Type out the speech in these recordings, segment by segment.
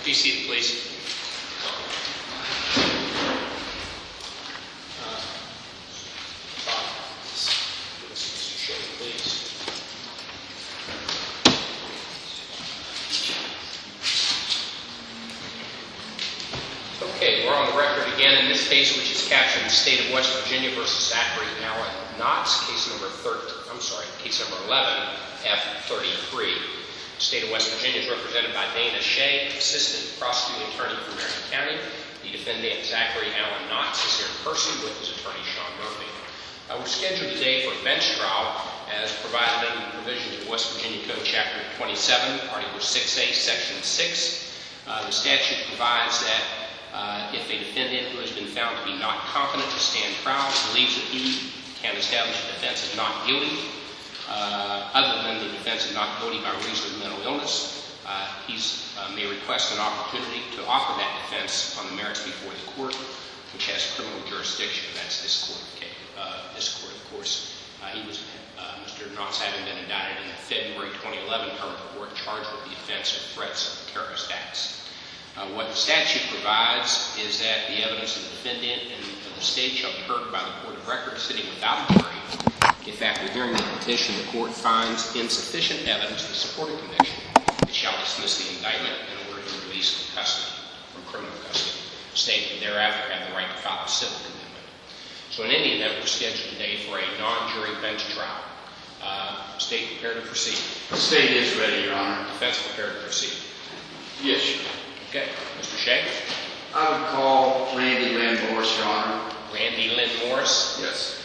Be seated, please. Okay, we're on the record again in this case, which is captured in the state of West Virginia versus Zachary Allen Knotts, case number 11, F33. The state of West Virginia is represented by Dana Shea, Assistant Prosecuting Attorney for Marion County. The defendant, Zachary Allen Knotts, is here in person with his attorney, Sean Murphy. We're scheduled today for a bench trial as provided under the provisions of West Virginia Code Chapter 27, Article 6A, Section 6. The statute provides that if a defendant who has been found to be not competent to stand trial believes that he can establish a defense of not guilty, other than the defense of not guilty by reason of mental illness, he may request an opportunity to offer that defense on the merits before the court, which has criminal jurisdiction. That's this court. Of course, Mr. Knotts, having been indicted in the February 2011 term of court, charged with the offense of threats of terrorist acts. What the statute provides is that the evidence of the defendant and of the state shall be heard by the court of record sitting without a jury. If after hearing the petition the court finds insufficient evidence to support a conviction, it shall dismiss the indictment and order to release from custody, from criminal custody. The state would thereafter have the right to file a civil commitment. So in any event, we're scheduled today for a non-jury bench trial. State prepared to proceed. The state is ready, Your Honor. Defense prepared to proceed. Yes, Your Honor. Okay. Mr. Shea? I would call Randi Lynn Morris, Your Honor. Randi Lynn Morris? Yes.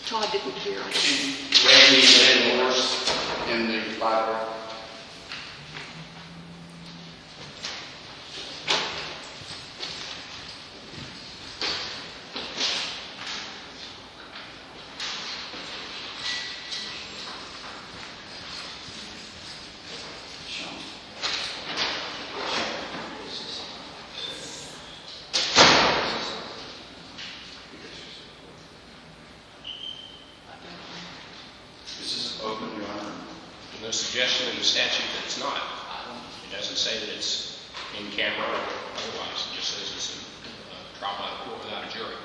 Todd didn't hear. Randi Lynn Morris in the Bible. No suggestion in the statute that it's not. It doesn't say that it's in camera or otherwise. It just says it's a trial by the court without a jury.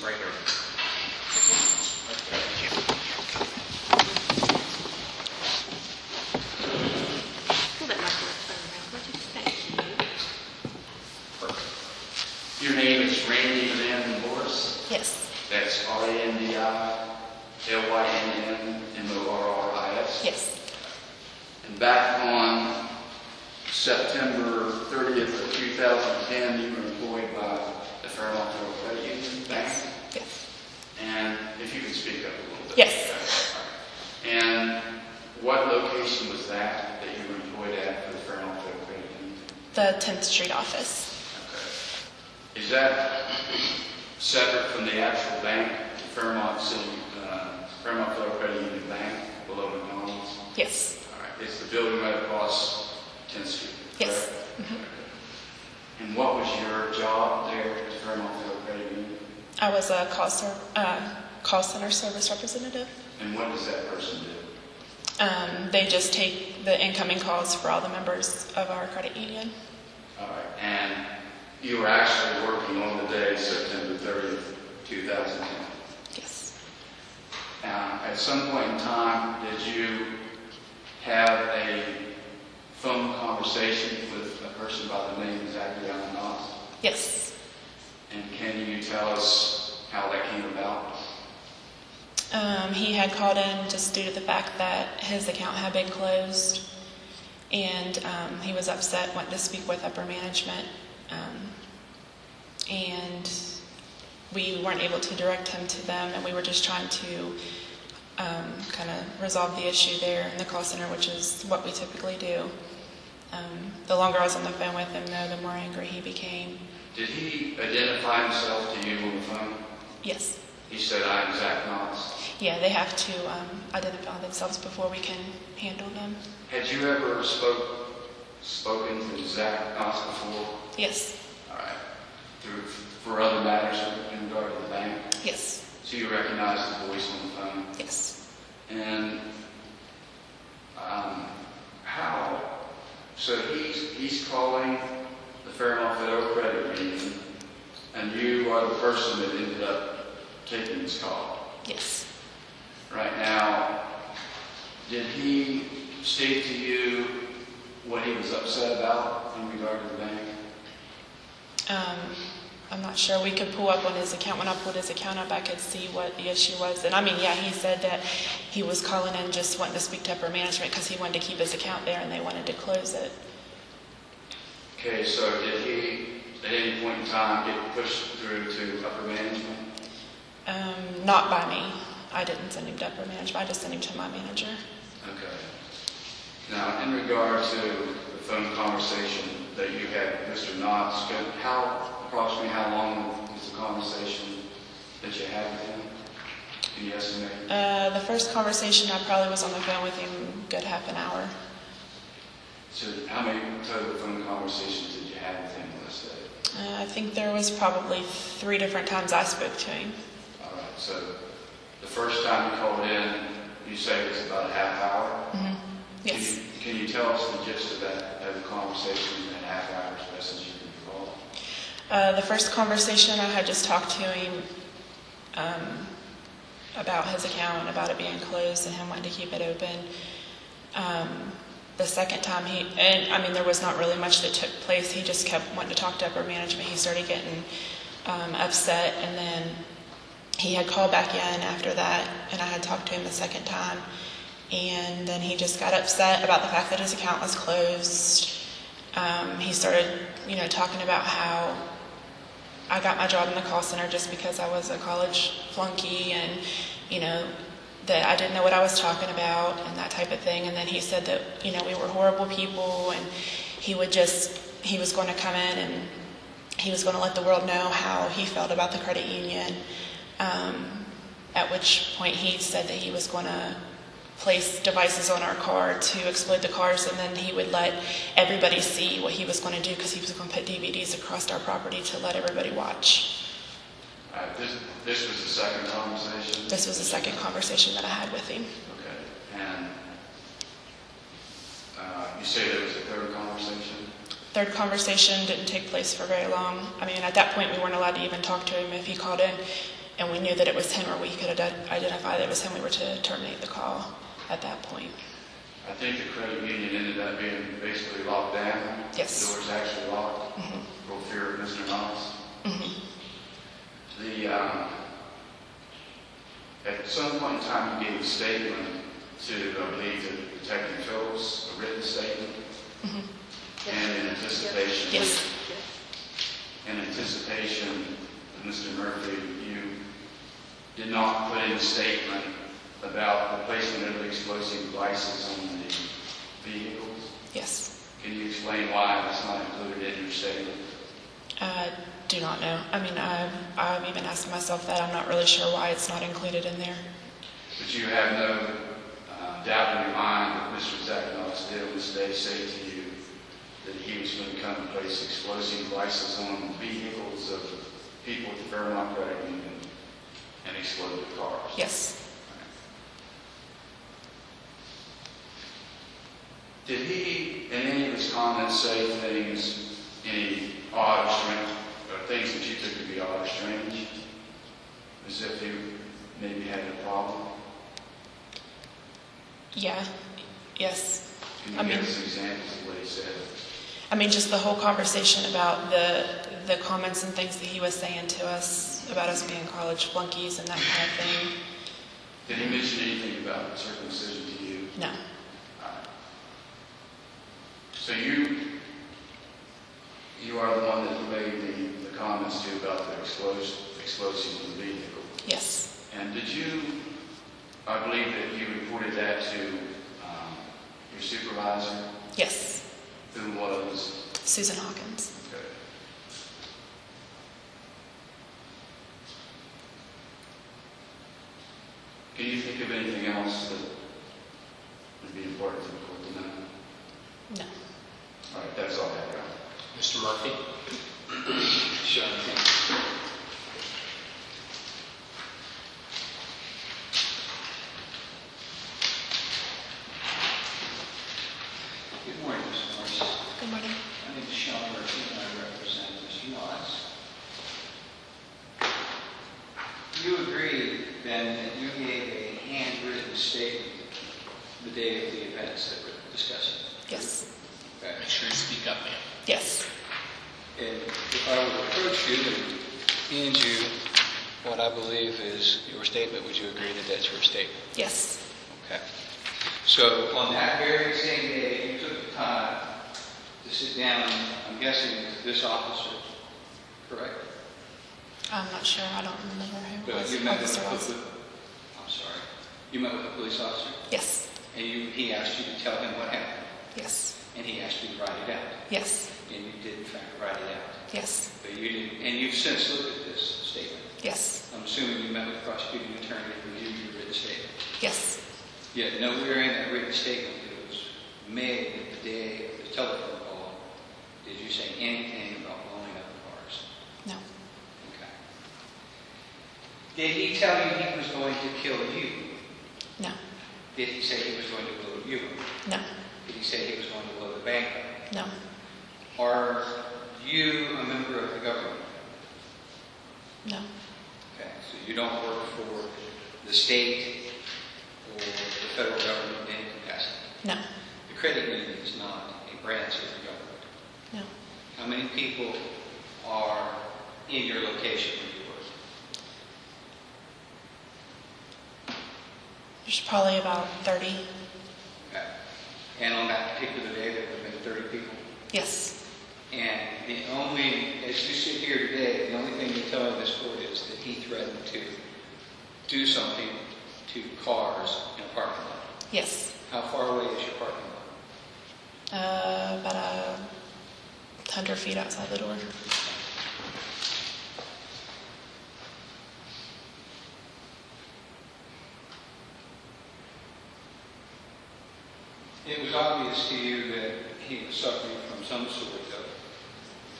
Right here. Perfect. Your name is Randi Lynn Morris? Yes. That's RandiLynnMorris? Yes. And back on September 30th of 2010, you were employed by the Fairmont Credit Union Bank? Yes. And if you can speak up a little bit. Yes. And what location was that you were employed at for the Fairmont Credit Union? The 10th Street office. Okay. Is that separate from the actual bank, the Fairmont Federal Credit Union Bank below McDonald's? Yes. All right. It's the building right across 10th Street. Yes. Mm-hmm. Okay. And what was your job there at the Fairmont Federal Credit Union? I was a call center service representative. And what does that person do? They just take the incoming calls for all the members of our credit union. All right. And you were actually working on the day, September 30th, 2010? Yes. At some point in time, did you have a phone conversation with a person by the name of Zachary Allen Knotts? Yes. And can you tell us how that came about? He had called in just due to the fact that his account had been closed, and he was upset, wanted to speak with upper management, and we weren't able to direct him to them, and we were just trying to kind of resolve the issue there in the call center, which is what we typically do. The longer I was on the phone with him, though, the more angry he became. Did he identify himself to you on the phone? Yes. He said, "I am Zach Knotts." Yeah, they have to identify themselves before we can handle them. Had you ever spoken to Zach Knotts before? Yes. All right. For other matters in regard to the bank? Yes. So you recognize the voice on the phone? Yes. And how? So he's calling the Fairmont Federal Credit Union, and you are the person that ended up taking this call. Yes. Right now, did he state to you what he was upset about in regard to the bank? I'm not sure. We could pull up on his account. When I pulled his account up, I could see what the issue was. And I mean, yeah, he said that he was calling in just wanting to speak to upper management because he wanted to keep his account there and they wanted to close it. Okay, so did he at any point in time get pushed through to upper management? Not by me. I didn't send him to upper management. I just sent him to my manager. Okay. Now, in regard to the phone conversation that you had with Mr. Knotts, approximately how long was the conversation that you had with him? Can you estimate? The first conversation, I probably was on the phone with him a good half an hour. So how many total phone conversations did you have with him last day? I think there was probably 3 different times I spoke to him. All right, so the first time you called in, you say it was about a half hour? Mm-hmm. Yes. Can you tell us the gist of that conversation in that half hour as best as you can recall? The first conversation, I had just talked to him about his account, about it being closed and him wanting to keep it open. The second time there was not really much that took place. He just kept wanting to talk to upper management. He started getting upset, and then he had called back in after that, and I had talked to him the second time. And then he just got upset about the fact that his account was closed. He started, talking about how I got my job in the call center just because I was a college flunky and, that I didn't know what I was talking about and that type of thing. And then he said that, we were horrible people and he was going to come in and he was going to let the world know how he felt about the credit union. At which point he said that he was going to place devices on our car to exploit the cars, and then he would let everybody see what he was going to do because he was going to put DVDs across our property to let everybody watch. This was the second conversation? This was the second conversation that I had with him. Okay. And you say there was a third conversation? Third conversation didn't take place for very long. I mean, at that point, we weren't allowed to even talk to him. If he called in and we knew that it was him or we could identify that it was him, we were to terminate the call at that point. I think the credit union ended up being basically locked down. Yes. The doors actually locked for fear of Mr. Knotts. Mm-hmm. At some point in time, you gave a statement to, I believe, the Detective Phillips, a written statement, and in anticipation. Yes. In anticipation of Mr. Murphy, you did not put in a statement about the placement of explosive devices on the vehicles. Yes. Can you explain why that's not included in your statement? Do not know. I mean, I've even asked myself that. I'm not really sure why it's not included in there. But you have no doubt in your mind that Mr. Zach Knotts did on this day say to you that he was going to come and place explosive devices on vehicles of people at the Fairmont Credit Union and explode the cars? Yes. Did he, in any of his comments, say things, any odd or strange, or things that you took to be odd or strange? As if he maybe had a problem? Yeah. Yes. Can you give us examples of what he said? I mean, just the whole conversation about the comments and things that he was saying to us about us being college flunkies and that kind of thing. Did he mention anything about circumcision to you? No. So you are the one that you made the comments to about the explosives in the vehicle. Yes. And did you, I believe that you reported that to your supervisor, Yes. who was? Susan Hawkins. Okay. Can you think of anything else that would be important to the court to know? No. All right, that's all I have. Mr. Murphy? Sure. Good morning, Mr. Morris. Good morning. My name is Sean Murphy, and I represent Mr. Moss. You agreed then that you gave a handwritten statement the day of the events that we're discussing. Yes. Okay. Make sure you speak up, ma'am. Yes. And if I were to approach you and hand you what I believe is your statement, would you agree that that's your statement? Yes. Okay. So on that very same day, you took the time to sit down, I'm guessing with this officer, correct? I'm not sure. I don't remember who But was. you met with, officer was. I'm sorry. You met with a police officer, Yes. and he asked you to tell him what happened, Yes. and he asked you to write it out, Yes. and you did in fact write it out. Yes. But you didn't, and you've since looked at this statement. Yes. I'm assuming you met with the prosecuting attorney to review your written statement. Yes. Yet nowhere in that written statement that was made the day of the telephone call did you say anything about blowing up the cars. No. Okay. Did he tell you he was going to kill you? No. Did he say he was going to blow you up? No. Did he say he was going to blow the bank up? No. Are you a member of the government? No. Okay, so you don't work for the state or the federal government in any capacity. No. The credit union is not a branch of the government. No. How many people are in your location where you work? There's probably about 30. Okay. And on that particular day, there would have been 30 people. Yes. And the only, as you sit here today, the only thing you're telling this court is that he threatened to do something to cars in a parking lot. Yes. How far away is your parking lot? About 100 feet outside the door. It was obvious to you that he was suffering from some sort of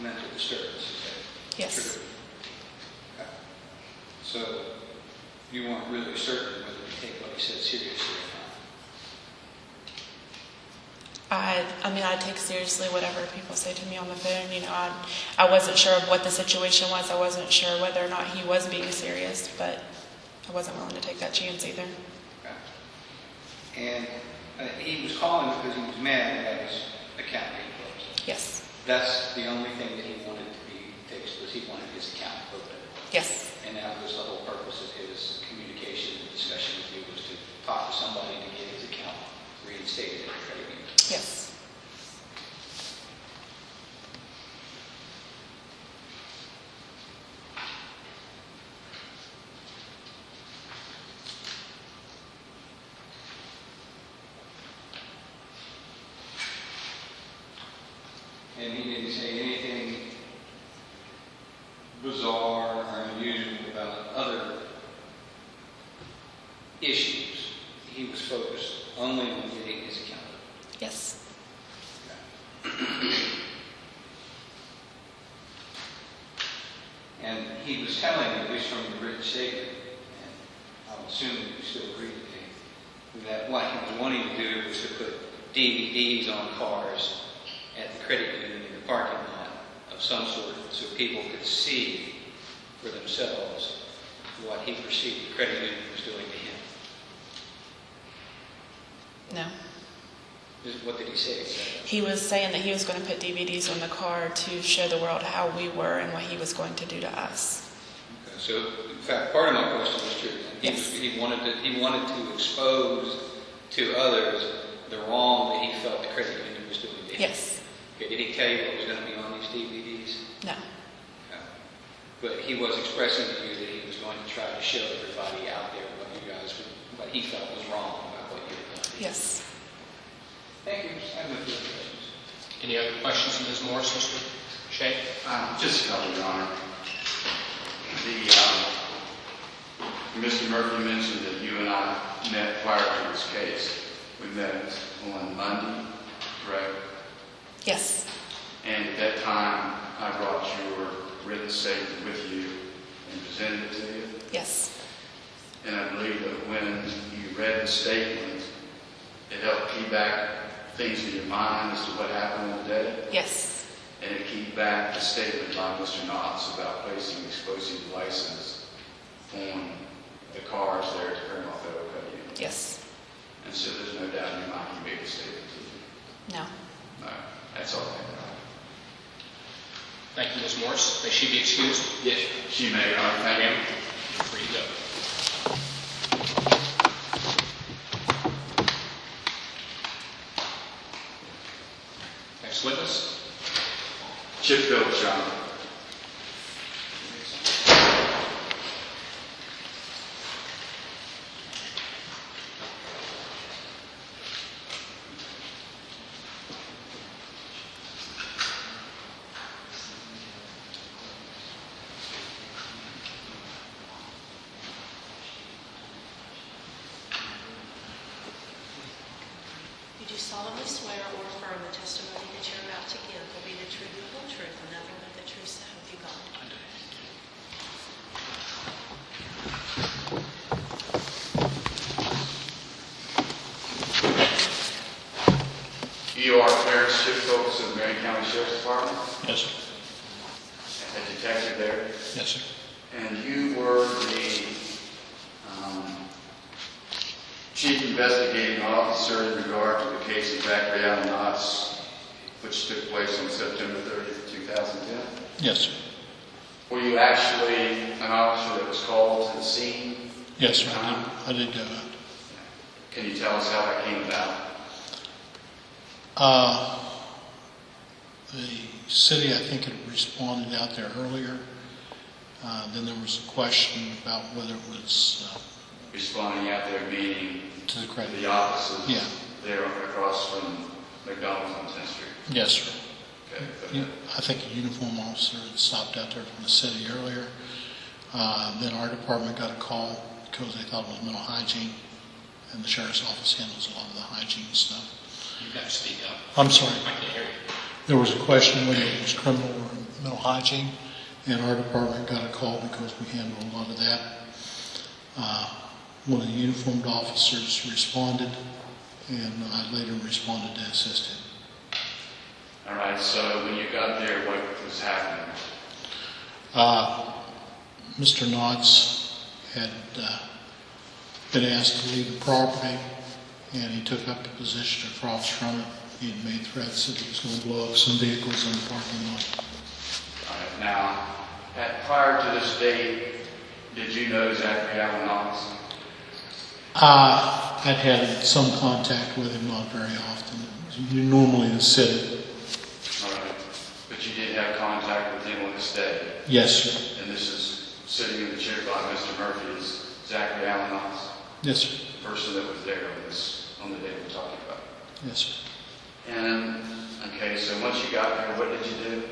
mental disturbance, is that Yes. true? Okay. So you weren't really certain whether to take what he said seriously or not. I mean, I take seriously whatever people say to me on the phone. You know, I wasn't sure of what the situation was. I wasn't sure whether or not he was being serious, but I wasn't willing to take that chance either. Okay. And he was calling because he was mad at his account being closed. Yes. That's the only thing that he wanted to be fixed, was he wanted his account open. Yes. And that was the whole purpose of his communication and discussion with you, was to talk to somebody to get his account reinstated at the credit union. Yes. And he didn't say anything bizarre or unusual about other issues. He was focused only on getting his account open. Yes. And he was telling, at least from the written statement, and I'm assuming you still agree with me, that what he was wanting to do was to put DVDs on cars at the credit union in the parking lot of some sort, so people could see for themselves what he perceived the credit union was doing to him. No. What did he say exactly? He was saying that he was going to put DVDs on the car to show the world how we were and what he was going to do to us. Okay, so, in fact, part of my question was true. Yes. He wanted to expose to others the wrong that he felt the credit union was doing to him. Yes. Okay, did he tell you what was going to be on these DVDs? No. No. But he was expressing to you that he was going to try to show everybody out there what he felt was wrong about what you had done. Yes. Thank you. I have no further questions. Any other questions of Ms. Morris, Mr. Shea? Just a couple, Your Honor. Mr. Murphy mentioned that you and I met prior to this case. We met on Monday, correct? Yes. And at that time, I brought your written statement with you and presented it to you. Yes. And I believe that when you read the statement, it helped keep back things in your mind as to what happened on the day. Yes. And it keep back the statement by Mr. Knotts about placing explosive devices on the cars there at the Paramount Federal Credit Union. Yes. And so there's no doubt in your mind you made the statement to you. No. No, that's all I have. Thank you, Ms. Morris. May she be excused? Yes, she may, Your Honor. Thank you. You're free to go. Next witness. Chip Phillips, Your Honor. You do solemnly swear or affirm the testimony that you're about to give will be the truth, the whole truth, and nothing but the truth, so help you God. You are Clarence Chip Phillips of the Marion County Sheriff's Department, Yes, sir. a detective there, Yes, sir. and you were the chief investigating officer in regard to the case of Zachary Allen Knotts, which took place on September 30th, 2010. Yes, sir. Were you actually an officer that was called to the scene? Yes, sir. I did go out. Can you tell us how that came about? The city, I think, had responded out there earlier. Then there was a question about whether it was Responding out there, meaning to the credit. the offices Yeah. there across from McDonald's on 10th Street. Yes, sir. Okay. Yeah, I think a uniform officer had stopped out there from the city earlier. Then our department got a call because they thought it was mental hygiene, and the sheriff's office handles a lot of the hygiene stuff. You've got to speak up. I'm sorry. I can hear you. There was a question whether it was criminal or mental hygiene, and our department got a call because we handle a lot of that. One of the uniformed officers responded, and I later responded to assist him. All right, so when you got there, what was happening? Mr. Knotts had been asked to leave the property, and he took up the position across from it. He had made threats that he was going to blow up some vehicles in the parking lot. All right, now, prior to this date, did you know Zachary Allen Knotts? I'd had some contact with him, not very often. You normally in the city. All right, but you did have contact with him on this day, Yes, sir. and this is sitting in the chair by Mr. Murphy is Zachary Allen Knotts, Yes, sir. the person that was there on the day we're talking about. Yes, sir. And, okay, so once you got there, what did you do?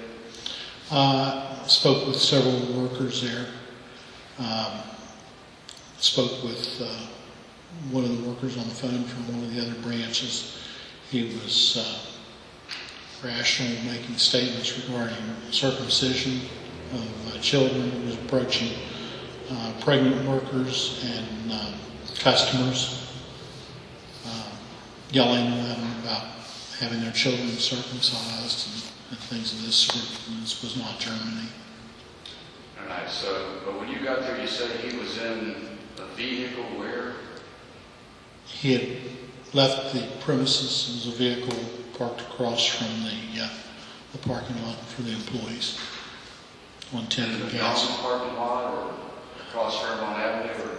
Spoke with several workers there. Spoke with one of the workers on the phone from one of the other branches. He was rational, making statements regarding circumcision of children. He was approaching pregnant workers and customers, yelling at them about having their children circumcised and things of this sort. And this was not Germany. All right, so, but when you got there, you said he was in a vehicle where? He had left the premises. There was a vehicle parked across from the parking lot for the employees on 10 In the and Gas. McDonald's parking lot or across Fairmont Avenue? Or?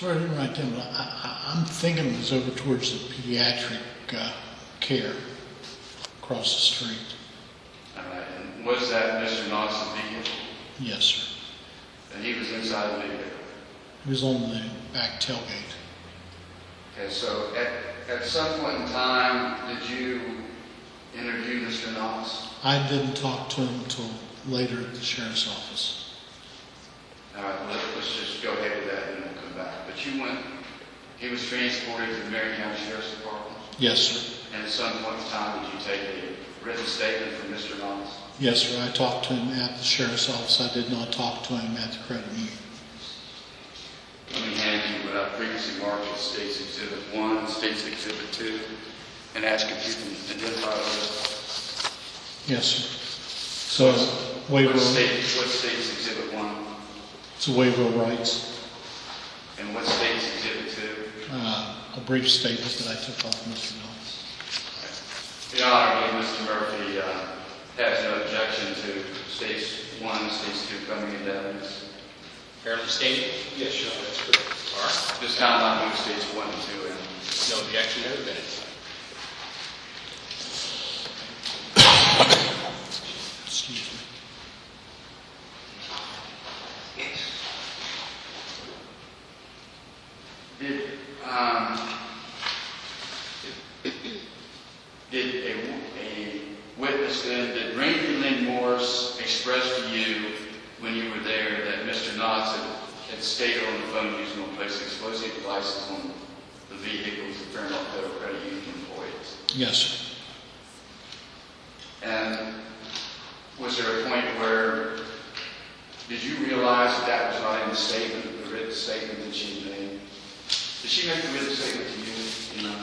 Sorry, I didn't write down, but I'm thinking it was over towards the pediatric care across the street. All right, and was that Mr. Knox's vehicle? Yes, sir. And he was inside the vehicle? He was on the back tailgate. Okay, so at some point in time, did you interview Mr. Knox? I didn't talk to him until later at the sheriff's office. All right, well, let's just go ahead with that and then we'll come back. But you went, he was transported to the Marion County Sheriff's Department? Yes, sir. And at some point in time, did you take a written statement from Mr. Knox? Yes, sir. I talked to him at the sheriff's office. I did not talk to him at the credit union. Let me hand you what I previously marked as State's Exhibit 1 and State's Exhibit 2 and ask if you can identify those. Yes, sir. So, waiver. What's State's Exhibit 1? It's a waiver of rights. And what's State's Exhibit 2? A brief statement that I took off Mr. Knox. Your Honor, Mr. Murphy has no objection to States 1 and States 2 coming into evidence. Fairly stated? Yes, sure, that's correct. All right. This time I move States 1 and 2 in. No objection, no minutes. Excuse me. Did a witness then, did Randy Lynn Morris express to you when you were there that Mr. Knox had stated on the phone he was going to place explosive devices on the vehicles of Fairmont Federal Credit Union employees? Yes, sir. And was there a point where, did you realize that that was not in the statement, the written statement that she made? Did she make a written statement to you? You know?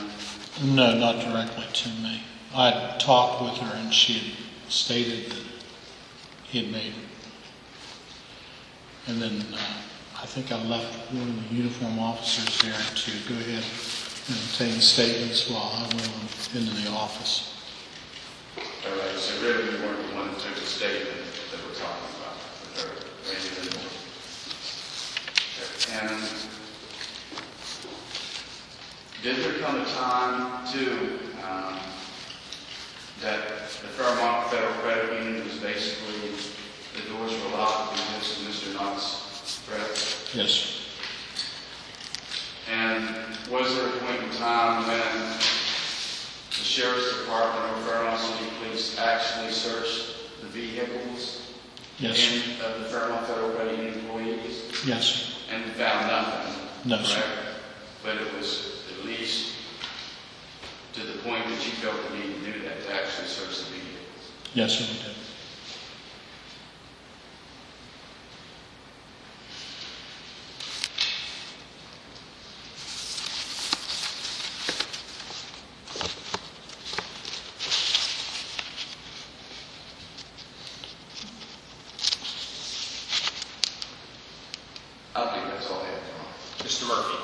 No, not directly to me. I talked with her and she had stated that he had made it. And then I think I left one of the uniform officers there to go ahead and obtain statements while I went into the office. All right, so really you weren't the one that took the statement that we're talking about with her, Randy Lynn Morris. And did there come a time, too, that the Fairmont Federal Credit Union was basically, the doors were locked because of Mr. Knox's threat? Yes, sir. And was there a point in time when the Sheriff's Department or Fairmont City Police actually searched the vehicles Yes, sir. of the Fairmont Federal Credit Union employees? Yes, sir. And found nothing? No, correct? sir. But it was at least to the point that you felt the need to do that, to actually search the vehicles. Yes, sir, we did. I think that's all I have, Your Honor. Mr. Murphy.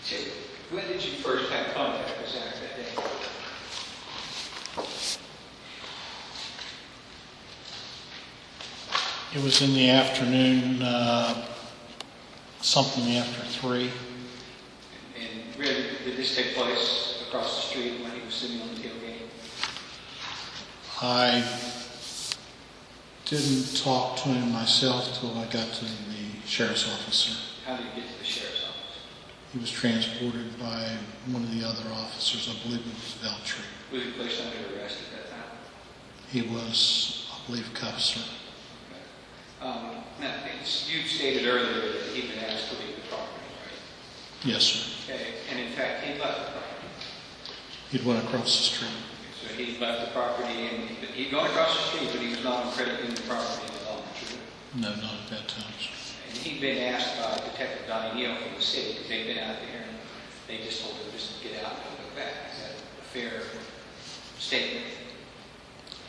Chip, when did you first have contact with Zach that day? It was in the afternoon, something after 3. And really, did this take place across the street when he was sitting on the tailgate? I didn't talk to him myself till I got to the sheriff's officer. How did you get to the sheriff's office? He was transported by one of the other officers, I believe it was Veltri. Was he placed under arrest at that time? He was, I believe, cuffs. Now, you stated earlier that he'd been asked to leave the property, right? Yes, sir. Okay, and in fact, he left the property. He'd went across the street. So he left the property, and he'd gone across the street, but he was not on credit union property any longer, true? No, not at that time, sir. And he'd been asked by Detective Donnie Neal from the city, because they'd been out there, and they just told him just to get out and don't go back. Is that a fair statement?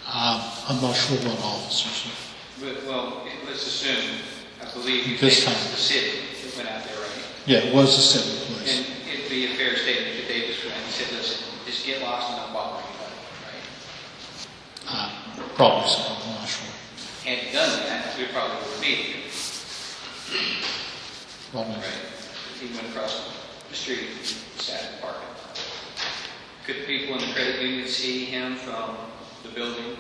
I'm not sure what officer, sir. But, well, let's assume, I believe you This think time. it's the city that went out there, right? Yeah, it was the city police. And it'd be a fair statement that Davis went and said, listen, just get lost and not bother anybody, right? Probably so, I'm not sure. Probably. Right. He went across the street and sat in the parking lot. Could people in the credit union see him from the building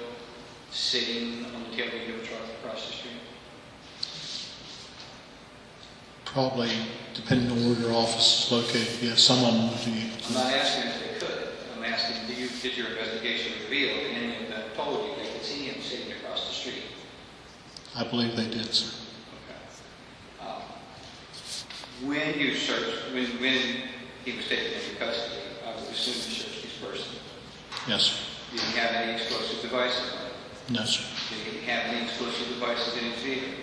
sitting on the tailgate of a truck across the street? Probably, depending on where your office is located. Yeah, some of them would be. I'm not asking if they could. I'm asking, did your investigation reveal that any of them told you they could see him sitting across the street? I believe they did, sir. Okay. When you searched, when he was taken into custody, I would assume you searched his person. Yes, sir. Did he have any explosive devices on him? No, sir. Did he have any explosive devices in his vehicle?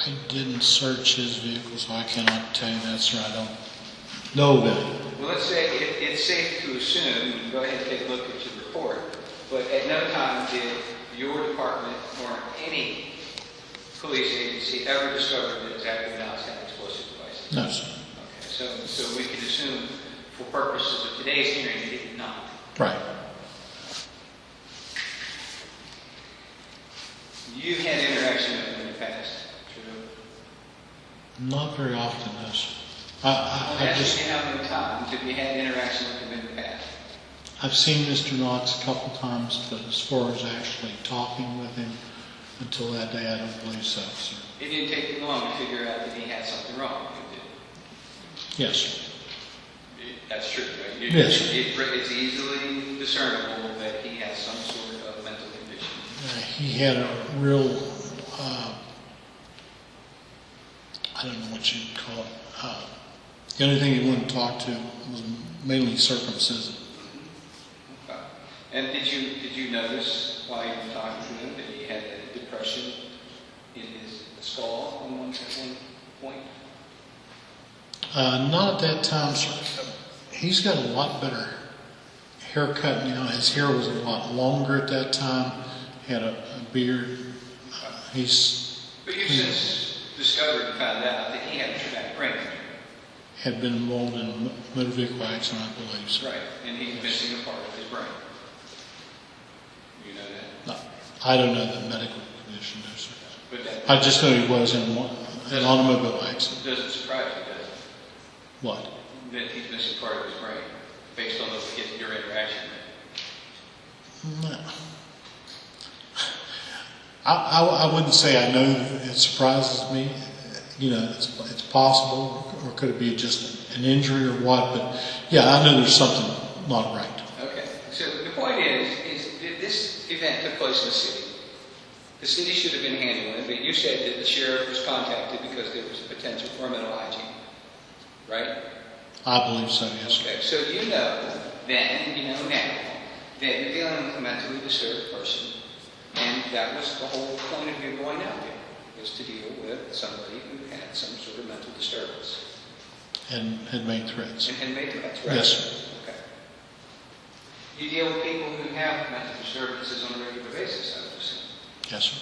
I didn't search his vehicle, so I cannot tell you that, sir. I don't know of any. Well, let's say it's safe to assume, and go ahead and take a look at your report, but at no time did your department or any police agency ever discover that Zach Knotts had explosive devices? No, sir. Okay, so we can assume for purposes of today's hearing that he did not. Right. You've had interaction with him in the past, true? Not very often, no, sir. I'm I asking just, you how many times have you had interaction with him in the past? I've seen Mr. Knox a couple times, but as far as actually talking with him until that day, I don't believe so, sir. It didn't take you long to figure out that he had something wrong with him, did Yes, sir. it? That's true, right? Yes, sir. It's easily discernible that he has some sort of mental condition. He had a real, I don't know what you'd call it. The only thing he wouldn't talk to was mainly circumcision. Okay. And did you notice while you were talking to him that he had a depression in his skull at one point? Not at that time, sir. He's got a lot better haircut now. His hair was a lot longer at that time. He had a beard. But you've since discovered and found out that he had a traumatic brain injury. Had been involved in a motor vehicle accident, I believe, sir. Right, and he's missing a part of his brain. You know that? No, I don't know the medical condition, no, sir. But that I just know he was in an automobile accident. doesn't surprise you, does it? What? That he's missing part of his brain, based on your interaction with him. No. I wouldn't say I know it surprises me. You know, it's possible, or could it be just an injury or what? But yeah, I know there's something not right. Okay, so the point is that this event took place in the city. The city should have been handling it, but you said that the sheriff was contacted because there was a potential for mental hygiene, right? I believe so, yes, sir. Okay, so you know then, and you know now, that you're dealing with a mentally disturbed person, and that was the whole point of you going out there, was to deal with somebody who had some sort of mental disturbance. And had made threats. And had made threats, right? Yes, sir. Okay. You deal with people who have mental disturbances on a regular basis, I would assume. Yes, sir.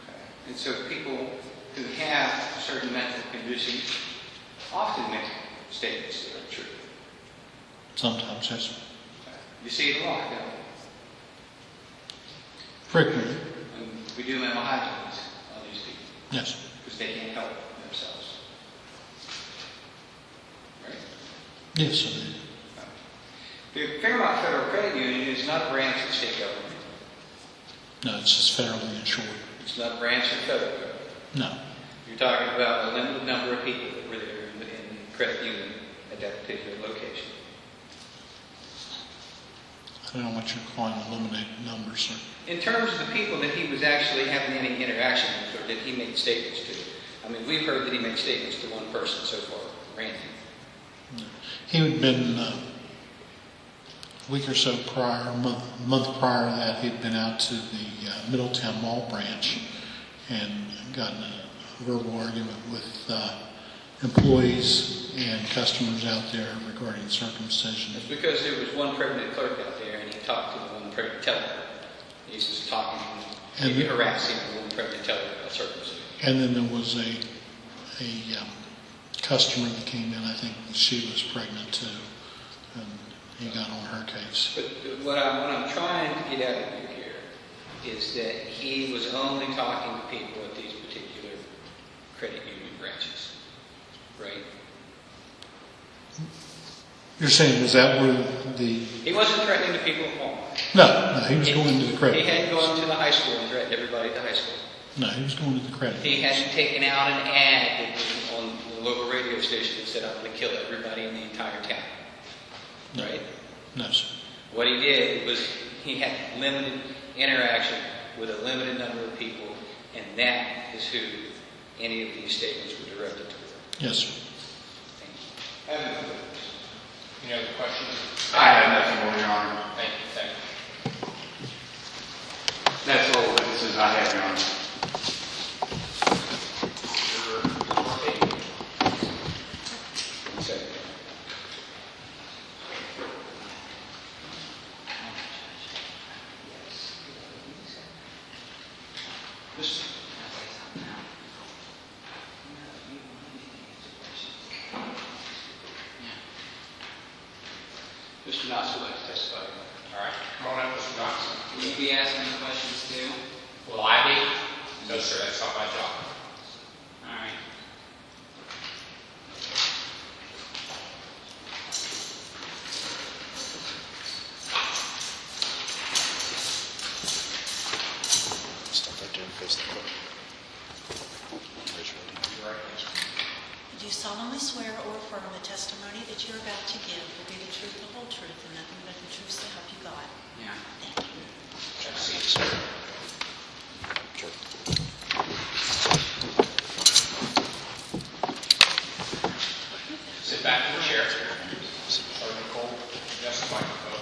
Okay. And so people who have certain mental conditions often make statements that are true. Sometimes, yes, sir. Okay. You see it a lot, don't you? Frequently, And we do mental hygiene on these people yes. because they can't help themselves. Right? Yes, sir. The Fairmont Federal Credit Union is not a branch of state government. No, it's just federally insured. It's not a branch of federal government. No. You're talking about a limited number of people that were there in the credit union at that particular location. I don't know what you're calling eliminated numbers, sir. In terms of the people that he was actually having any interaction with or that he made statements to, I mean, we've heard that he made statements to one person so far, Randi. No. He had been a week or so prior, a month prior to that, he'd been out to the Middletown Mall branch and gotten a verbal argument with employees and customers out there regarding circumcision. It's because there was one pregnant clerk out there and he talked to the one pregnant teller. He was talking and harassing the one pregnant teller about circumcision. And then there was a customer that came in, I think she was pregnant too, and he got on her case. But what I'm trying to get at with you here is that he was only talking to people at these particular credit union branches, right? You're saying, was that where the... He wasn't threatening the people at Walmart. No, he was going to the credit. He hadn't gone to the high school and threatened everybody at the high school. No, he was going to the credit. He hadn't taken out an ad that was on the local radio station that said, I'm going to kill everybody in the entire town. No. Right? No, sir. What he did was he had limited interaction with a limited number of people, and that is who any of these statements were directed to. Yes, sir. Thank you. Any other questions? I have nothing more, Your Honor. Thank you. Thank you. That's all the witnesses I have, Your Honor. Mr. Knox would like to testify. All right. Come on up, Mr. Knox. Will you be asking me questions too? Will I be? No, sir. That's not my job. All right. Stop right there and face the court. Do you solemnly swear or affirm the testimony that you're about to give will be the truth, the whole truth, and nothing but the truth so help you God? Yeah. Thank you. Have a seat, sir. Sit back in the chair. Sergeant Cole, adjust the microphone.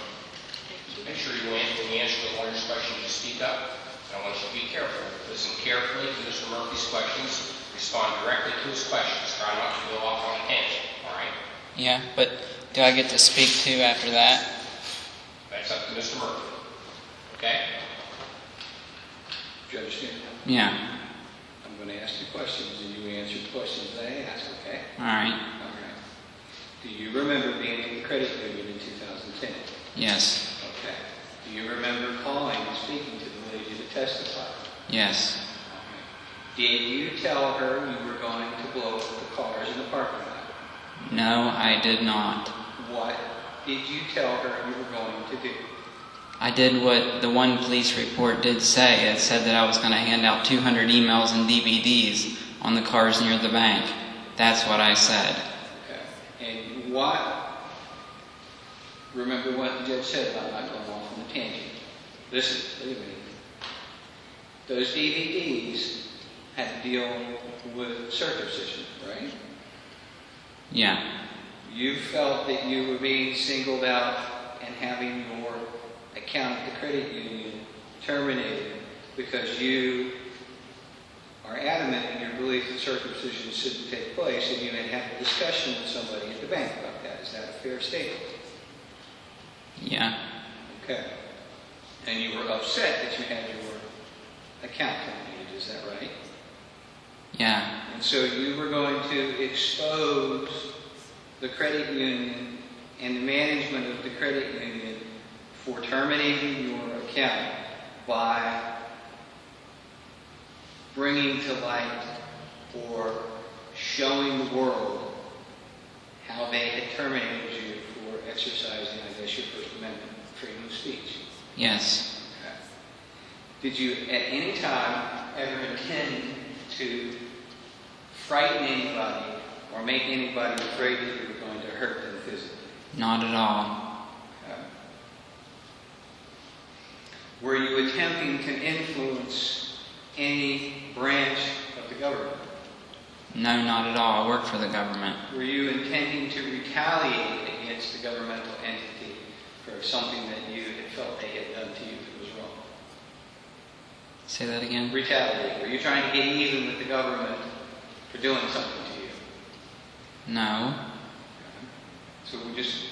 Make sure when you answer the lawyer's question, you speak up. And I want you to be careful. Listen carefully to Mr. Murphy's questions. Respond directly to his questions. Try not to go off on a tangent. All right? Yeah, but do I get to speak too after that? That's up to Mr. Murphy. Okay? Do you understand? Yeah. I'm going to ask you questions, and you answer the questions that I ask, okay? All right. All right. Do you remember being in the credit union in 2010? Yes. Okay. Do you remember calling and speaking to the lady to testify? Yes. Did you tell her you were going to blow up the cars in the parking lot? No, I did not. What did you tell her you were going to do? I did what the one police report did say. It said that I was going to hand out 200 emails and DVDs on the cars near the bank. That's what I said. Okay. And what? Remember what the judge said about not going off on the tangent. Listen, wait a minute. Those DVDs had to deal with circumcision, right? Yeah. You felt that you were being singled out and having your account at the credit union terminated because you are adamant in your belief that circumcision shouldn't take place, and you had a discussion with somebody at the bank about that. Is that a fair statement? Yeah. Okay. And you were upset that you had your account terminated, is that right? Yeah. And so you were going to expose the credit union and the management of the credit union for terminating your account by bringing to light or showing the world how they had terminated you for exercising, I guess, your First Amendment freedom of speech. Yes. Okay. Did you at any time ever intend to frighten anybody or make anybody afraid that you were going to hurt them physically? Not at all. Okay. Were you attempting to influence any branch of the government? No, not at all. I work for the government. Were you intending to retaliate against the governmental entity for something that you had felt they had done to you that was wrong? Say that again? Retaliate. Were you trying to get even with the government for doing something to you? No. So we just,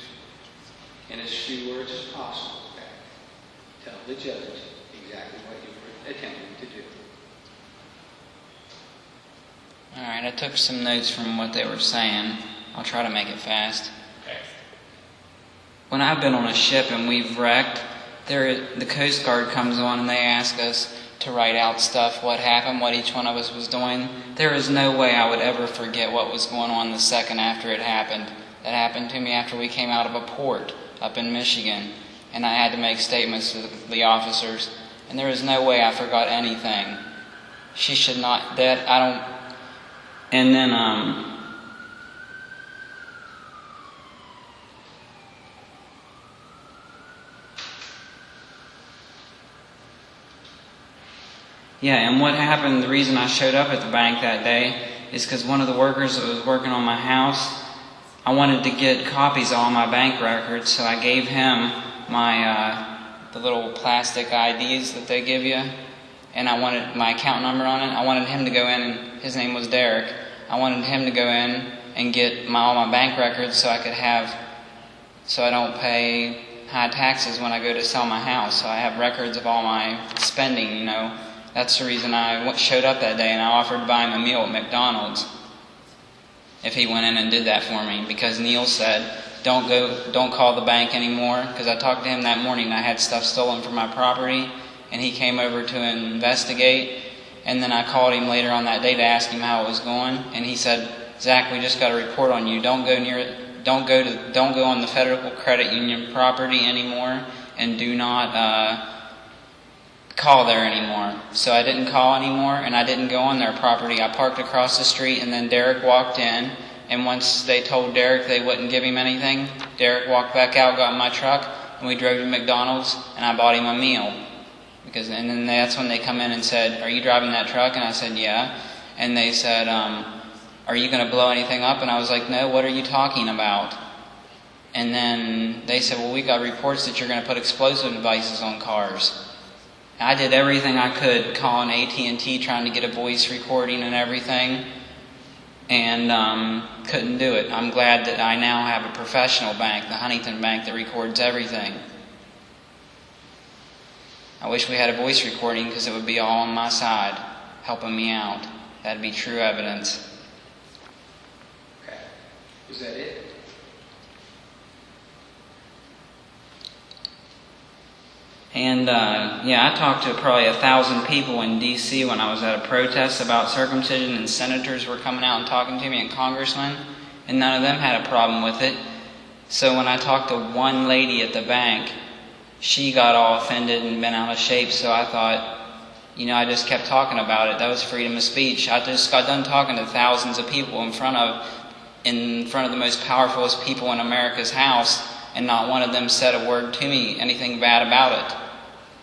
in as few words as possible, okay, tell the judge exactly what you were attempting to do. All right, I took some notes from what they were saying. I'll try to make it fast. Okay. When I've been on a ship and we've wrecked, the Coast Guard comes on and they ask us to write out stuff, what happened, what each one of us was doing. There is no way I would ever forget what was going on the second after it happened. That happened to me after we came out of a port up in Michigan, and I had to make statements to the officers, and there is no way I forgot anything. She should not, that, I don't, and then, yeah, and what happened, the reason I showed up at the bank that day is because one of the workers that was working on my house, I wanted to get copies of all my bank records, so I gave him my, the little plastic IDs that they give you, and I wanted my account number on it. I wanted him to go in, and his name was Derek. I wanted him to go in and get all my bank records so I could have, so I don't pay high taxes when I go to sell my house. So I have records of all my spending, you know. That's the reason I showed up that day, and I offered to buy him a meal at McDonald's if he went in and did that for me, because Neil said, don't call the bank anymore, because I talked to him that morning and I had stuff stolen from my property, and he came over to investigate, and then I called him later on that day to ask him how it was going, and he said, Zach, we just got a report on you. Don't go on the Federal Credit Union property anymore, and do not call there anymore. So I didn't call anymore, and I didn't go on their property. I parked across the street, and then Derek walked in, and once they told Derek they wouldn't give him anything, Derek walked back out, got in my truck, and we drove to McDonald's, and I bought him a meal. And then that's when they come in and said, are you driving that truck? And I said, yeah. And they said, are you going to blow anything up? And I was like, no, what are you talking about? And then they said, well, we got reports that you're going to put explosive devices on cars. I did everything I could, calling AT&T, trying to get a voice recording and everything, and couldn't do it. I'm glad that I now have a professional bank, the Huntington Bank, that records everything. I wish we had a voice recording, because it would be all on my side, helping me out. That'd be true evidence. Okay. Is that it? And I talked to probably 1,000 people in D.C. when I was at a protest about circumcision, and senators were coming out and talking to me, and congressmen, and none of them had a problem with it. So when I talked to one lady at the bank, she got all offended and bent out of shape, so I thought, I just kept talking about it. That was freedom of speech. I just got done talking to thousands of people in front of the most powerfulest people in America's house, and not one of them said a word to me, anything bad about it.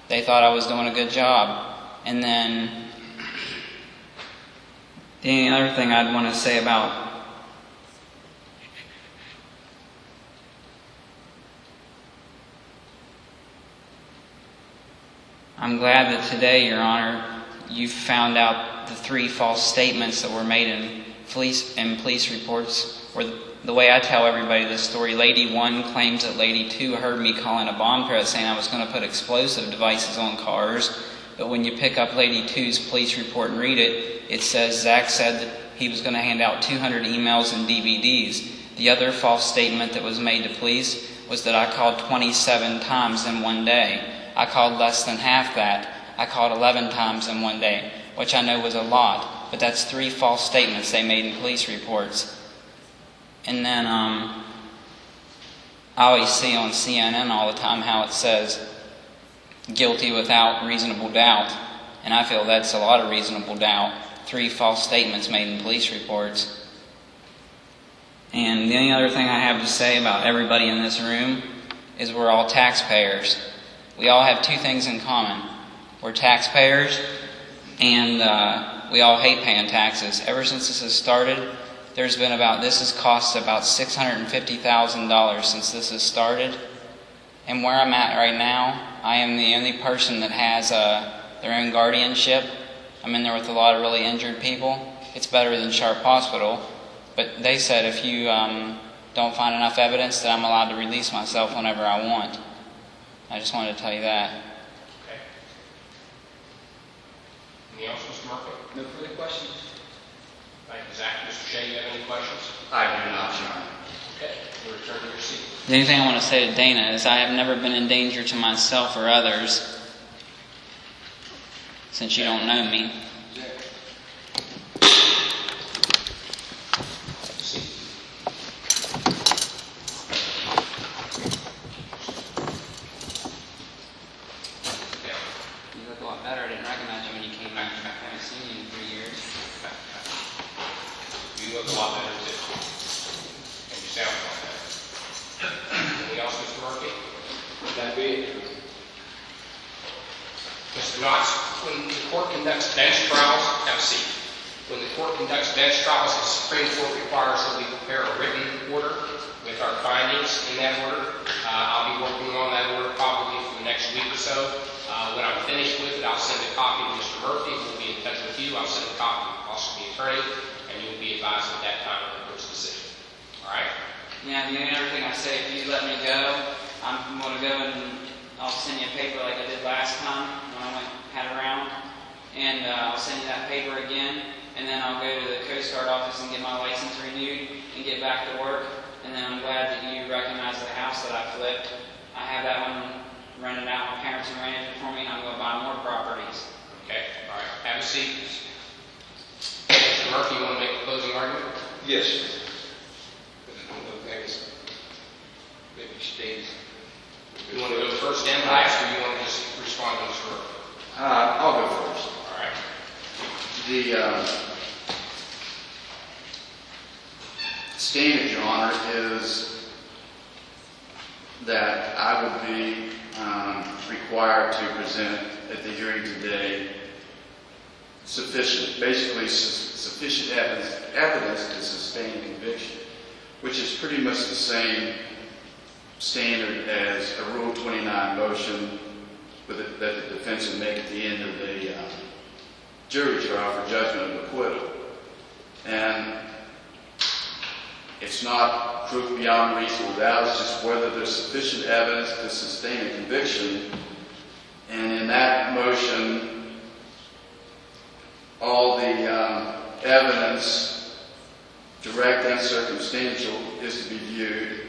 They thought I was doing a good job. And then the only other thing I'd want to say about I'm glad that today, Your Honor, you found out the 3 false statements that were made in police reports. Or the way I tell everybody this story, Lady 1 claims that Lady 2 heard me calling a bomb threat saying I was going to put explosive devices on cars. But when you pick up Lady 2's police report and read it, it says Zach said that he was going to hand out 200 emails and DVDs. The other false statement that was made to police was that I called 27 times in one day. I called less than half that. I called 11 times in one day, which I know was a lot, but that's 3 false statements they made in police reports. And then I always see on CNN all the time how it says guilty without reasonable doubt, and I feel that's a lot of reasonable doubt. 3 false statements made in police reports. And the only other thing I have to say about everybody in this room is we're all taxpayers. We all have 2 things in common. We're taxpayers, and we all hate paying taxes. Ever since this has started, this has cost about $650,000 since this has started. And where I'm at right now, I am the only person that has their own guardianship. I'm in there with a lot of really injured people. It's better than Sharpe Hospital. But they said if you don't find enough evidence, that I'm allowed to release myself whenever I want. I just wanted to tell you that. Okay. Anything else, Mr. Murphy? No further questions? Thank you, Zach. Mr. Shea, you have any questions? I do not, Your Honor. Okay. You return to your seat. The only thing I want to say to Dana is I have never been in danger to myself or others since you don't know me. You look a lot better. I didn't recognize you when you came back. I haven't seen you in 3 years. You look a lot better too. And you sound a lot better. Anything else, Mr. Murphy? That'd be it. Mr. Knotts, when the court conducts bench trials, have a seat. When the court conducts bench trials, the Supreme Court requires that we prepare a written order with our findings in that order. I'll be working on that order probably for the next week or so. When I'm finished with it, I'll send a copy to Mr. Murphy, who will be in touch with you. I'll send a copy also to the attorney, and you'll be advised at that time of the court's decision. All right? Yeah, the only other thing I say, if you let me go, I'm going to go and I'll send you a paper like I did last time when I had around, and I'll send you that paper again, and then I'll go to the Coast Guard office and get my license renewed and get back to work. And then I'm glad that you recognize the house that I flipped. I have that one rented out. My parents are renting it for me, and I'm going to buy more properties. Okay, all right. Have a seat. Mr. Murphy, you want to make a closing argument? Yes. Maybe stays. You want to go first and last, or you want to just respond to Mr. Murphy? I'll go first. All right. The standard, Your Honor, is that I would be required to present at the hearing today sufficient evidence to sustain a conviction, which is pretty much the same standard as a Rule 29 motion that the defense would make at the end of the jury trial for judgment of acquittal. And it's not proof beyond reasonable doubt, it's just whether there's sufficient evidence to sustain a conviction. And in that motion, all the evidence, direct and circumstantial, is to be viewed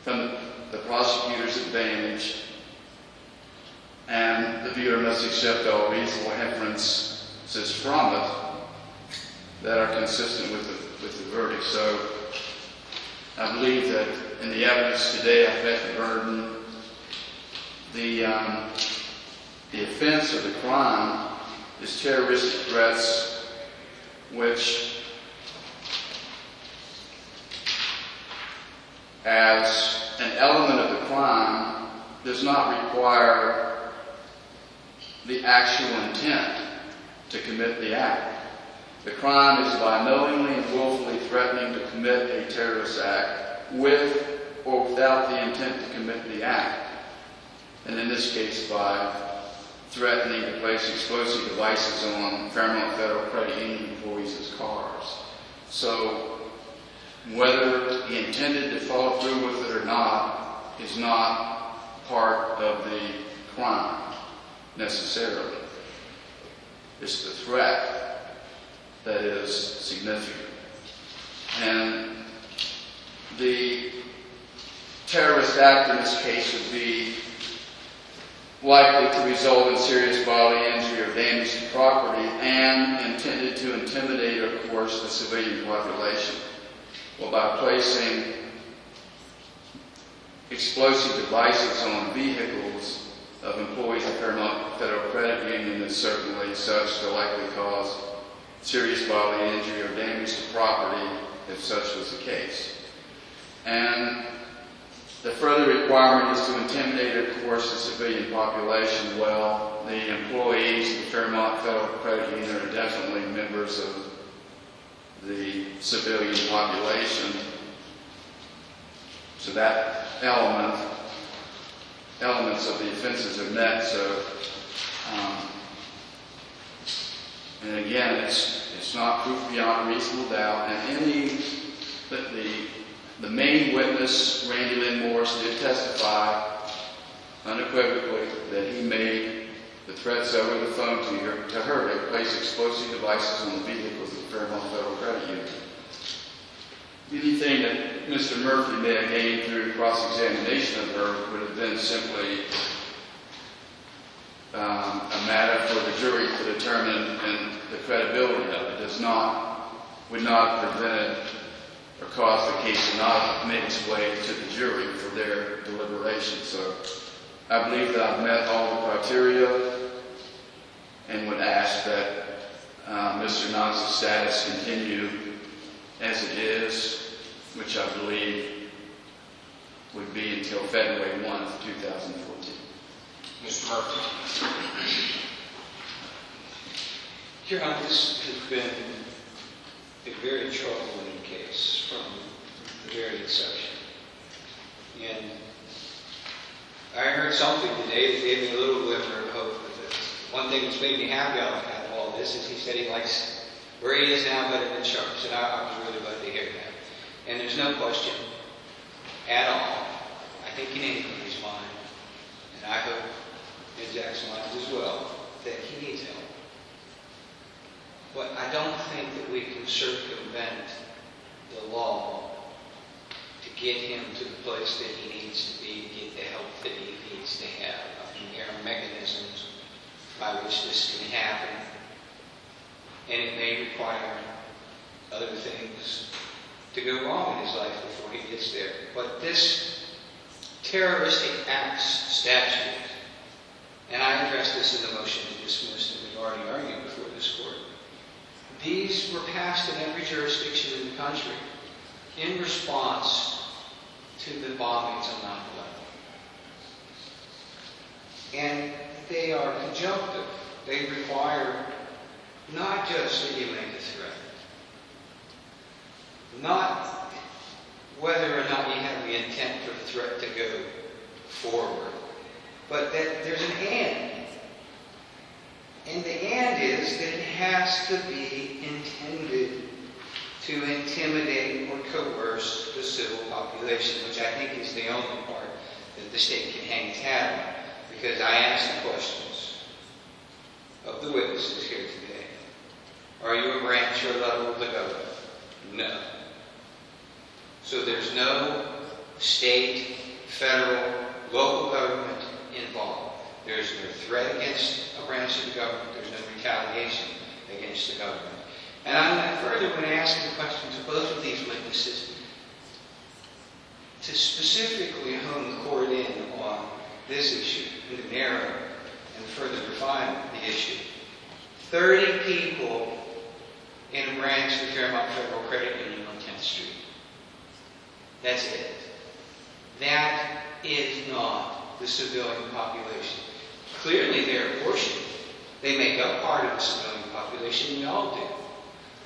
from the prosecutor's advantage, and the viewer must accept all reasonable inferences from it that are consistent with the verdict. So I believe that in the evidence today, I've met the burden. The offense or the crime is terroristic threats, which, as an element of the crime, does not require the actual intent to commit the act. The crime is by knowingly and willfully threatening to commit a terrorist act with or without the intent to commit the act. And in this case, by threatening to place explosive devices on Fairmont Federal Credit Union employees' cars. So whether he intended to follow through with it or not is not part of the crime necessarily. It's the threat that is significant. And the terrorist act in this case would be likely to result in serious bodily injury or damage to property and intended to intimidate or coerce the civilian population. Well, by placing explosive devices on vehicles of employees of Fairmont Federal Credit Union is certainly such to likely cause serious bodily injury or damage to property if such was the case. And the further requirement is to intimidate or coerce the civilian population. Well, the employees of the Fairmont Federal Credit Union are definitely members of the civilian population. So that elements of the offenses are met. So, and again, it's not proof beyond reasonable doubt. And the main witness, Randy Lynn Morris, did testify unequivocally that he made the threats over the phone to her to place explosive devices on the vehicles of the Fairmont Federal Credit Union. anything that Mr. Murphy may have gained through cross-examination of her would have been simply a matter for the jury to determine, and the credibility of it would not have prevented or caused the case to not make its way to the jury for their deliberation. So I believe that I've met all the criteria and would ask that Mr. Knox's status continue as it is, which I believe would be until February 1, 2014. Mr. Murphy. Your Honor, this has been a very troubling case from the very inception. And I heard something today that gave me a little glimmer of hope. One thing that's made me happy out of all this is he said he likes where he is now better than Sharpe. And I was really glad to hear that. And there's no question at all, I think in anybody's mind, and I hope in Jack's mind as well, that he needs help. But I don't think that we can circumvent the law to get him to the place that he needs to be, to get the help that he needs to have. I mean, there are mechanisms by which this can happen, and it may require other things to go wrong in his life before he gets there. But this terroristic acts statute, and I addressed this in the motion to dismiss that we've already argued before this court, these were passed in every jurisdiction in the country in response to the bombings on 9/11. And they are conjunctive. They require not just that you make a threat, not whether or not you have the intent for the threat to go forward, but that there's an and. And the and is that it has to be intended to intimidate or coerce the civil population, which I think is the only part that the state can hang its hat on. Because I asked the questions of the witnesses here today. Are you a branch or level of the government? No. So there's no state, federal, local government involved. There's no threat against a branch of the government. There's no retaliation against the government. And I'm further going to ask the questions of both of these witnesses to specifically hone the court in on this issue and to narrow and further refine the issue. 30 people in a branch of the Fairmont Federal Credit Union on 10th Street. That's it. That is not the civilian population. Clearly they're a portion. They make up part of the civilian population, we all do.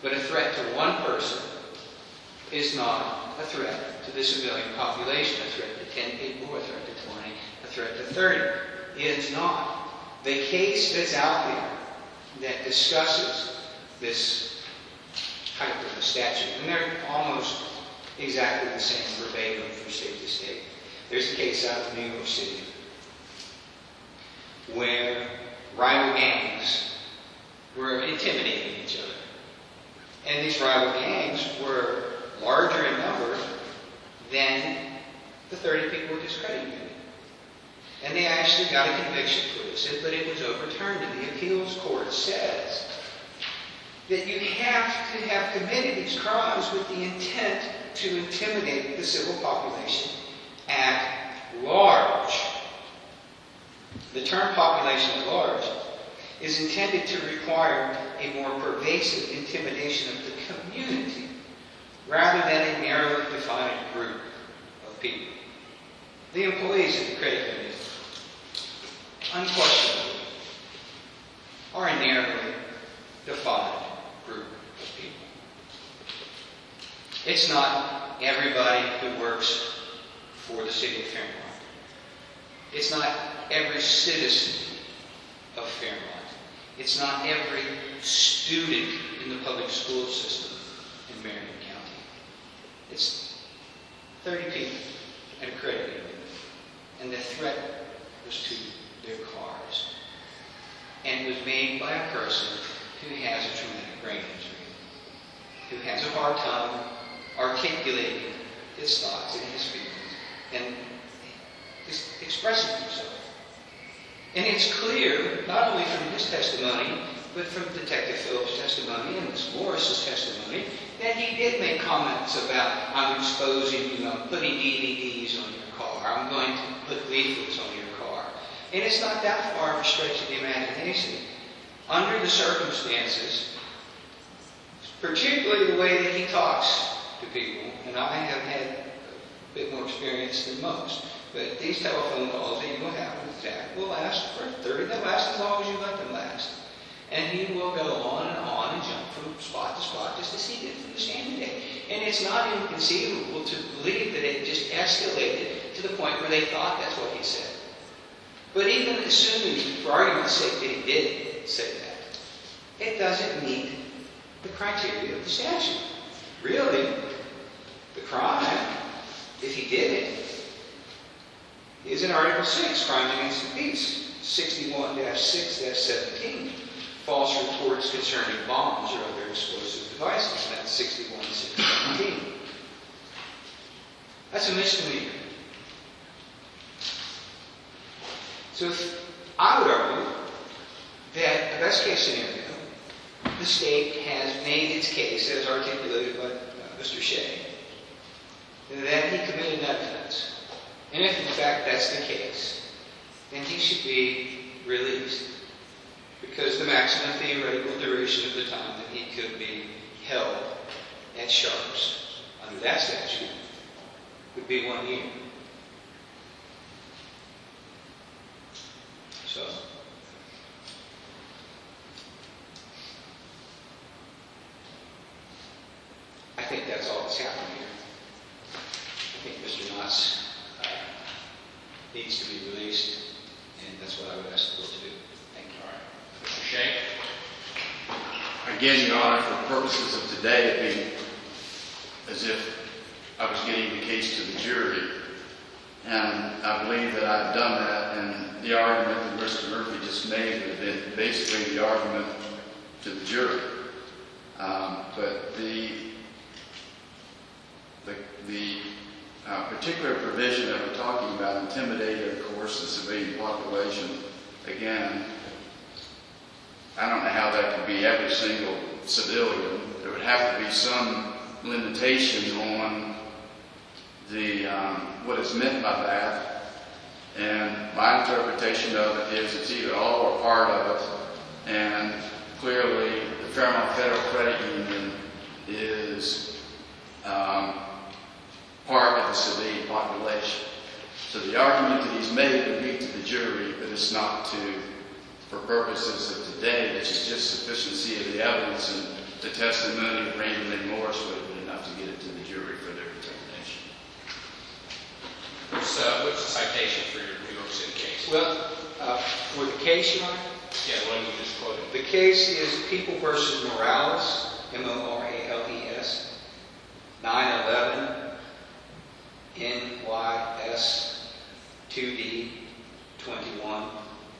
But a threat to one person is not a threat to the civilian population. A threat to 10 people, a threat to 20, a threat to 30 is not. The case that's out there that discusses this type of a statute, and they're almost exactly the same verbatim from state to state. There's a case out of New York City where rival gangs were intimidating each other. And these rival gangs were larger in number than the 30 people with this credit union. And they actually got a conviction for this, but it was overturned. And the appeals court says that you have to have committed these crimes with the intent to intimidate the civil population at large. The term population at large is intended to require a more pervasive intimidation of the community rather than a narrowly defined group of people. The employees of the credit union, unquestionably, are a narrowly defined group of people. It's not everybody who works for the city of Fairmont. It's not every citizen of Fairmont. It's not every student in the public school system in Marion County. It's 30 people at a credit union. And the threat was to their cars. And it was made by a person who has a traumatic brain injury, who has a hard time articulating his thoughts and his feelings and just expressing himself. And it's clear, not only from his testimony, but from Detective Phillips' testimony and Ms. Morris's testimony, that he did make comments about, I'm exposing you, I'm putting DVDs on your car, I'm going to put leaflets on your car. And it's not that far of a stretch of the imagination. Under the circumstances, particularly the way that he talks to people, and I have had a bit more experience than most, but these telephone calls that you will have with Zach will last for 30, they'll last as long as you let them last. And he will go on and jump from spot to spot just as he did from the stand today. And it's not inconceivable to believe that it just escalated to the point where they thought that's what he said. But even assuming, for argument's sake, that he did say that, it doesn't meet the criteria of the statute. Really, the crime, if he did it, is in Article 6, Crimes Against the Peace, 61-6-17. False reports concerning bombs or other explosive devices. That's 61-6-17. That's a misdemeanor. So I would argue that the best case scenario, the state has made its case, as articulated by Mr. Shea, that he committed that offense. And if in fact that's the case, then he should be released. Because the maximum theoretical duration of the time that he could be held at Sharpe's under that statute would be 1 year. So, I think that's all that's happening here. I think Mr. Knotts needs to be released, and that's what I would ask the court to do. Thank you. All right. Mr. Shea? Again, Your Honor, for purposes of today, it'd be as if I was getting the case to the jury. And I believe that I've done that, and the argument that Mr. Murphy just made would have been basically the argument to the jury. But the particular provision that we're talking about, intimidating, of course, the civilian population, again, I don't know how that could be every single civilian. There would have to be some limitation on the what is meant by that. And my interpretation of it is it's either all or part of it. And clearly, the Fairmont Federal Credit Union is part of the civilian population. So the argument that he's made would be to the jury, but it's not for purposes of today, which is just sufficiency of the evidence, and the testimony of Randi and Morris would have been enough to get it to the jury for their determination. What's the citation for your New York City case? Well, for the case, Your Honor? Yeah, the one you just quoted. The case is People versus Morales, M-O-R-A-L-E-S, 911 NYS 2D 21. All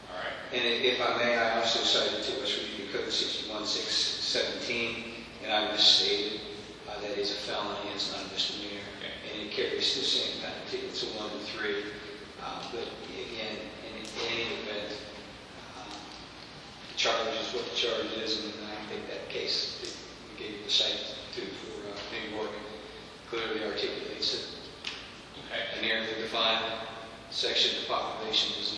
right. And if I may, I also cited to West Virginia Code 61-6-17, and I misstated that it's a felony, it's not a misdemeanor, okay. And it carries the same penalty. It's a 1 to 3. But again, in any event, the charge is what the charge is, and I think that case that we gave you the cite to for New York clearly articulates it. Okay. A narrowly defined section of the population is